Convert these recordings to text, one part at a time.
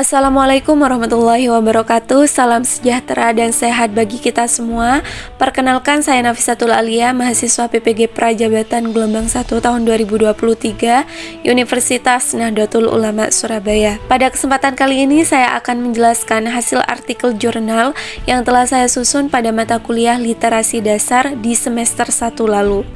Assalamualaikum warahmatullahi wabarakatuh. Salam sejahtera dan sehat bagi kita semua. Perkenalkan, saya Nafisatul Alia, mahasiswa PPG Prajabatan Gelombang 1 tahun 2023 Universitas Nahdlatul Ulama Surabaya. Pada kesempatan kali ini saya akan menjelaskan hasil artikel jurnal yang telah saya susun pada mata kuliah Literasi Dasar di semester 1 lalu.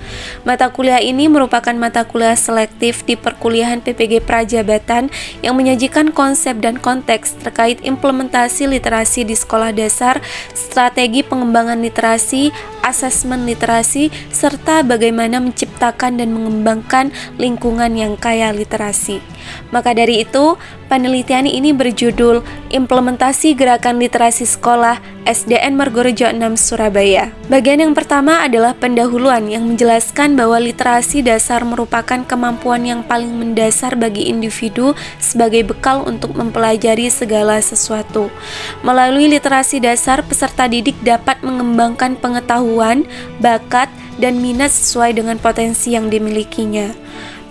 Mata kuliah ini merupakan mata kuliah selektif di perkuliahan PPG Prajabatan yang menyajikan konsep dan konteks terkait implementasi literasi di sekolah dasar, strategi pengembangan literasi, asesmen literasi, serta bagaimana menciptakan dan mengembangkan lingkungan yang kaya literasi. Maka dari itu, penelitian ini berjudul Implementasi Gerakan Literasi Sekolah SDN Margorejo 6 Surabaya. Bagian yang pertama adalah pendahuluan yang menjelaskan bahwa literasi dasar merupakan kemampuan yang paling mendasar bagi individu sebagai bekal untuk mempelajari segala sesuatu. Melalui literasi dasar, peserta didik dapat mengembangkan pengetahuan, bakat, dan minat sesuai dengan potensi yang dimilikinya.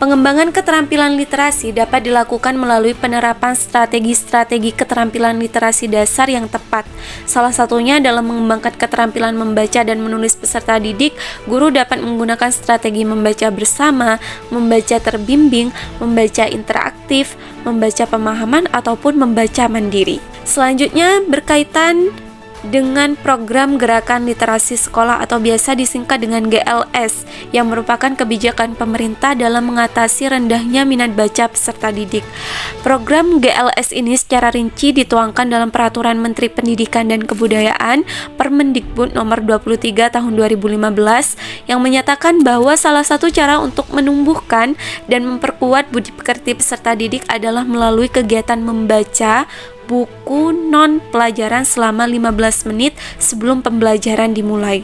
Pengembangan keterampilan literasi dapat dilakukan melalui penerapan strategi-strategi keterampilan literasi dasar yang tepat. Salah satunya dalam mengembangkan keterampilan membaca dan menulis peserta didik, guru dapat menggunakan strategi membaca bersama, membaca terbimbing, membaca interaktif, membaca pemahaman, ataupun membaca mandiri. Selanjutnya berkaitan dengan program Gerakan Literasi Sekolah atau biasa disingkat dengan GLS yang merupakan kebijakan pemerintah dalam mengatasi rendahnya minat baca peserta didik. Program GLS ini secara rinci dituangkan dalam Peraturan Menteri Pendidikan dan Kebudayaan Permendikbud nomor 23 tahun 2015 yang menyatakan bahwa salah satu cara untuk menumbuhkan dan memperkuat budi pekerti peserta didik adalah melalui kegiatan membaca buku non-pelajaran selama 15 menit sebelum pembelajaran dimulai.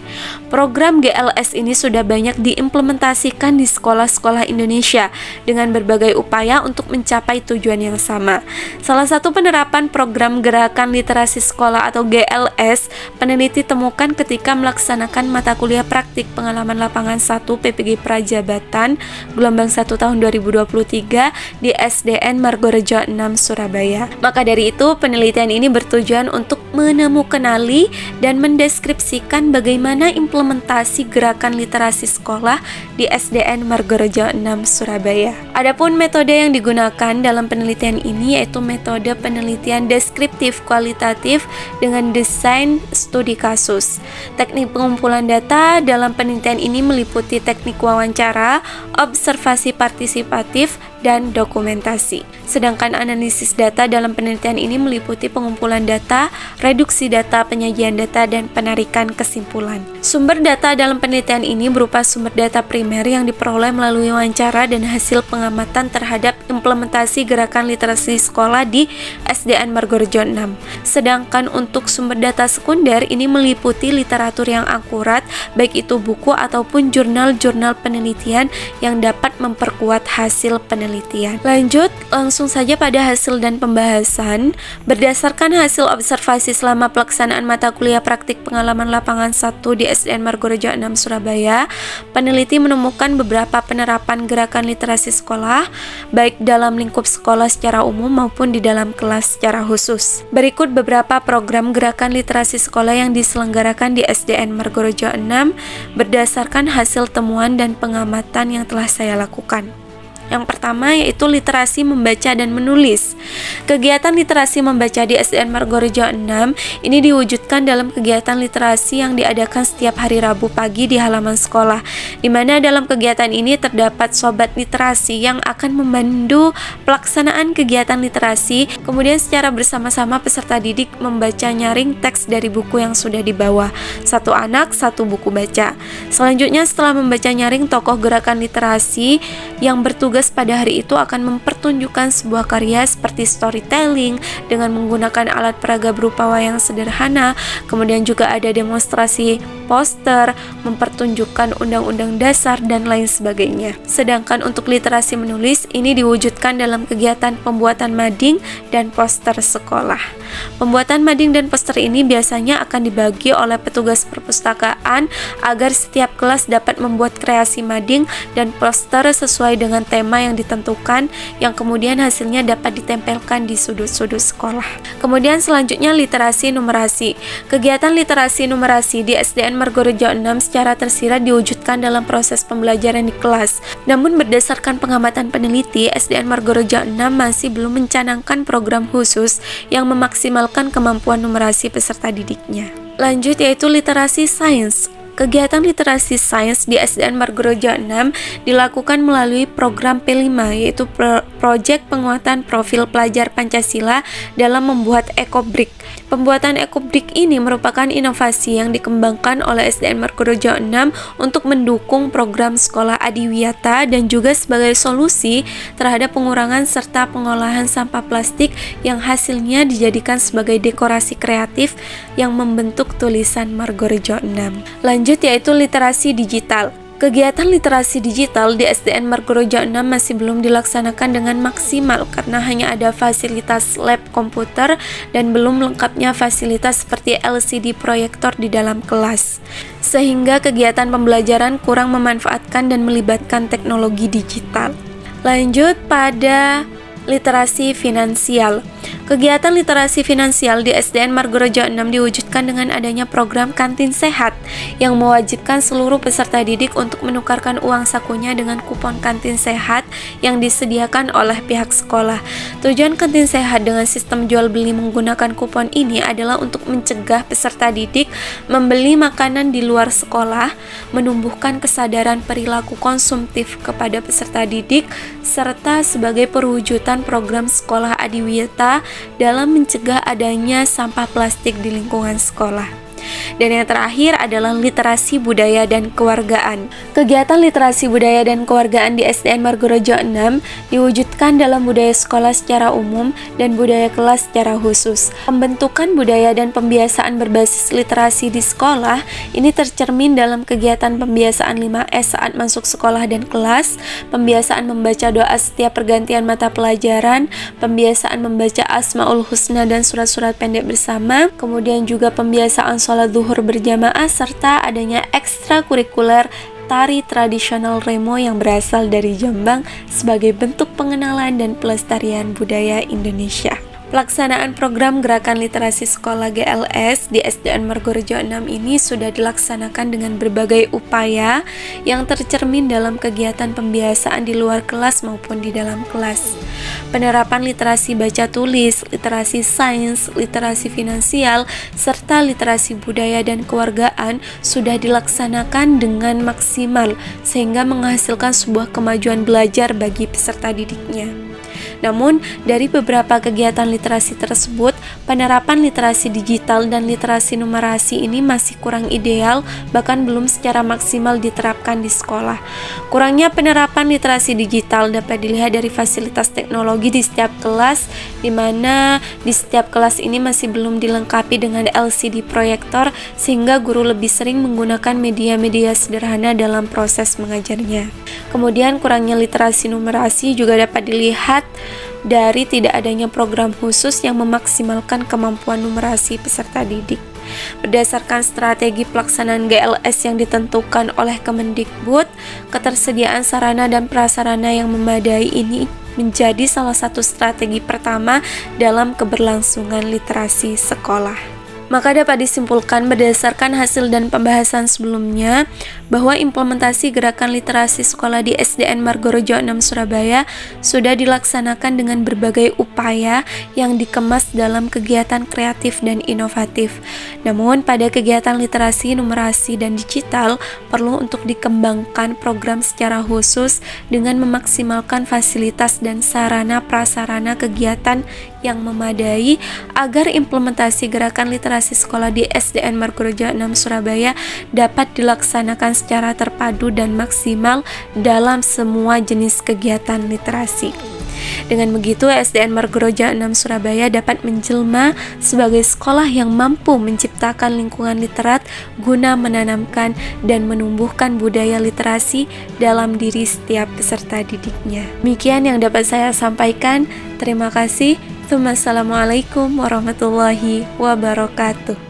Program GLS ini sudah banyak diimplementasikan di sekolah-sekolah Indonesia dengan berbagai upaya untuk mencapai tujuan yang sama. Salah satu penerapan program Gerakan Literasi Sekolah atau GLS peneliti temukan ketika melaksanakan mata kuliah praktik pengalaman lapangan 1 PPG Prajabatan Gelombang 1 tahun 2023 di SDN Margorejo 6 Surabaya. Maka dari itu, penelitian ini bertujuan untuk menemukanali dan mendeskripsikan bagaimana implementasi gerakan literasi sekolah di SDN Margorejo 6 Surabaya. Adapun metode yang digunakan dalam penelitian ini yaitu metode penelitian deskriptif kualitatif dengan desain studi kasus. Teknik pengumpulan data dalam penelitian ini meliputi teknik wawancara, observasi partisipatif, dan dokumentasi. Sedangkan analisis data dalam penelitian ini meliputi pengumpulan data, reduksi data, penyajian data, dan penarikan kesimpulan. Sumber data dalam penelitian ini berupa sumber data primer yang diperoleh melalui wawancara dan hasil pengamatan terhadap implementasi gerakan literasi sekolah di SDN Margorejo 6. Sedangkan untuk sumber data sekunder ini meliputi literatur yang akurat, baik itu buku ataupun jurnal-jurnal penelitian yang dapat memperkuat hasil penelitian. Lanjut, langsung saja pada hasil dan pembahasan. Berdasarkan hasil observasi selama pelaksanaan mata kuliah praktik pengalaman lapangan 1 di SDN Margorejo 6 Surabaya, peneliti menemukan beberapa penerapan gerakan literasi sekolah, baik dalam lingkup sekolah secara umum maupun di dalam kelas secara khusus. Berikut beberapa program gerakan literasi sekolah yang diselenggarakan di SDN Margorejo 6 berdasarkan hasil temuan dan pengamatan yang telah saya lakukan. Yang pertama yaitu literasi membaca dan menulis. Kegiatan literasi membaca di SDN Margorejo 6 ini diwujudkan dalam kegiatan literasi yang diadakan setiap hari Rabu pagi di halaman sekolah, di mana dalam kegiatan ini terdapat sobat literasi yang akan memandu pelaksanaan kegiatan literasi, kemudian secara bersama-sama peserta didik membaca nyaring teks dari buku yang sudah dibawa. Satu anak, satu buku baca. Selanjutnya setelah membaca nyaring, tokoh gerakan literasi yang bertugas pada hari itu akan mempertunjukkan sebuah karya seperti storytelling dengan menggunakan alat peraga berupa wayang sederhana, kemudian juga ada demonstrasi poster, mempertunjukkan undang-undang dasar, dan lain sebagainya. Sedangkan untuk literasi menulis ini diwujudkan dalam kegiatan pembuatan mading dan poster sekolah. Pembuatan mading dan poster ini biasanya akan dibagi oleh petugas perpustakaan agar setiap kelas dapat membuat kreasi mading dan poster sesuai dengan tema tema yang ditentukan yang kemudian hasilnya dapat ditempelkan di sudut-sudut sekolah. Kemudian selanjutnya literasi numerasi. Kegiatan literasi numerasi di SDN Margorejo 6 secara tersirat diwujudkan dalam proses pembelajaran di kelas. Namun berdasarkan pengamatan peneliti, SDN Margorejo 6 masih belum mencanangkan program khusus yang memaksimalkan kemampuan numerasi peserta didiknya. Lanjut yaitu literasi sains. Kegiatan literasi sains di SDN Margorejo 6 dilakukan melalui program P5, yaitu Proyek Penguatan Profil Pelajar Pancasila dalam membuat ekobrik. Pembuatan ekobrik ini merupakan inovasi yang dikembangkan oleh SDN Margorejo 6 untuk mendukung program sekolah adiwiyata dan juga sebagai solusi terhadap pengurangan serta pengolahan sampah plastik yang hasilnya dijadikan sebagai dekorasi kreatif yang membentuk tulisan Margorejo 6. Lanjut yaitu literasi digital. Kegiatan literasi digital di SDN Margorejo 6 masih belum dilaksanakan dengan maksimal karena hanya ada fasilitas lab komputer dan belum lengkapnya fasilitas seperti LCD proyektor di dalam kelas. Sehingga kegiatan pembelajaran kurang memanfaatkan dan melibatkan teknologi digital. Lanjut pada literasi finansial. Kegiatan literasi finansial di SDN Margorejo 6 diwujudkan dengan adanya program kantin sehat yang mewajibkan seluruh peserta didik untuk menukarkan uang sakunya dengan kupon kantin sehat yang disediakan oleh pihak sekolah. Tujuan kantin sehat dengan sistem jual beli menggunakan kupon ini adalah untuk mencegah peserta didik membeli makanan di luar sekolah, menumbuhkan kesadaran perilaku konsumtif kepada peserta didik, serta sebagai perwujudan program sekolah adiwiyata dalam mencegah adanya sampah plastik di lingkungan sekolah. Dan yang terakhir adalah literasi budaya dan kewargaan. Kegiatan literasi budaya dan kewargaan di SDN Margorejo 6 diwujudkan dalam budaya sekolah secara umum dan budaya kelas secara khusus. Pembentukan budaya dan pembiasaan berbasis literasi di sekolah ini tercermin dalam kegiatan pembiasaan 5S saat masuk sekolah dan kelas, pembiasaan membaca doa setiap pergantian mata pelajaran, pembiasaan membaca Asmaul Husna dan surat-surat pendek bersama, kemudian juga pembiasaan sholat zuhur berjamaah, serta adanya ekstrakurikuler tari tradisional Remo yang berasal dari Jombang sebagai bentuk pengenalan dan pelestarian budaya Indonesia. Pelaksanaan program Gerakan Literasi Sekolah GLS di SDN Margorejo 6 ini sudah dilaksanakan dengan berbagai upaya yang tercermin dalam kegiatan pembiasaan di luar kelas maupun di dalam kelas. Penerapan literasi baca tulis, literasi sains, literasi finansial, serta literasi budaya dan kewargaan sudah dilaksanakan dengan maksimal sehingga menghasilkan sebuah kemajuan belajar bagi peserta didiknya. Namun, dari beberapa kegiatan literasi tersebut, penerapan literasi digital dan literasi numerasi ini masih kurang ideal, bahkan belum secara maksimal diterapkan di sekolah. Kurangnya penerapan literasi digital dapat dilihat dari fasilitas teknologi di setiap kelas, di mana di setiap kelas ini masih belum dilengkapi dengan LCD proyektor, sehingga guru lebih sering menggunakan media-media sederhana dalam proses mengajarnya. Kemudian, kurangnya literasi numerasi juga dapat dilihat dari tidak adanya program khusus yang memaksimalkan kemampuan numerasi peserta didik. Berdasarkan strategi pelaksanaan GLS yang ditentukan oleh Kemendikbud, ketersediaan sarana dan prasarana yang memadai ini menjadi salah satu strategi pertama dalam keberlangsungan literasi sekolah. Maka dapat disimpulkan berdasarkan hasil dan pembahasan sebelumnya bahwa implementasi gerakan literasi sekolah di SDN Margorejo 6 Surabaya sudah dilaksanakan dengan berbagai upaya yang dikemas dalam kegiatan kreatif dan inovatif. Namun pada kegiatan literasi, numerasi, dan digital perlu untuk dikembangkan program secara khusus dengan memaksimalkan fasilitas dan sarana prasarana kegiatan yang memadai agar implementasi gerakan literasi sekolah di SDN Margorejo 6 Surabaya dapat dilaksanakan secara terpadu dan maksimal dalam semua jenis kegiatan literasi. Dengan begitu, SDN Margorejo 6 Surabaya dapat menjelma sebagai sekolah yang mampu menciptakan lingkungan literat guna menanamkan dan menumbuhkan budaya literasi dalam diri setiap peserta didiknya. Demikian yang dapat saya sampaikan. Terima kasih. Assalamualaikum warahmatullahi wabarakatuh.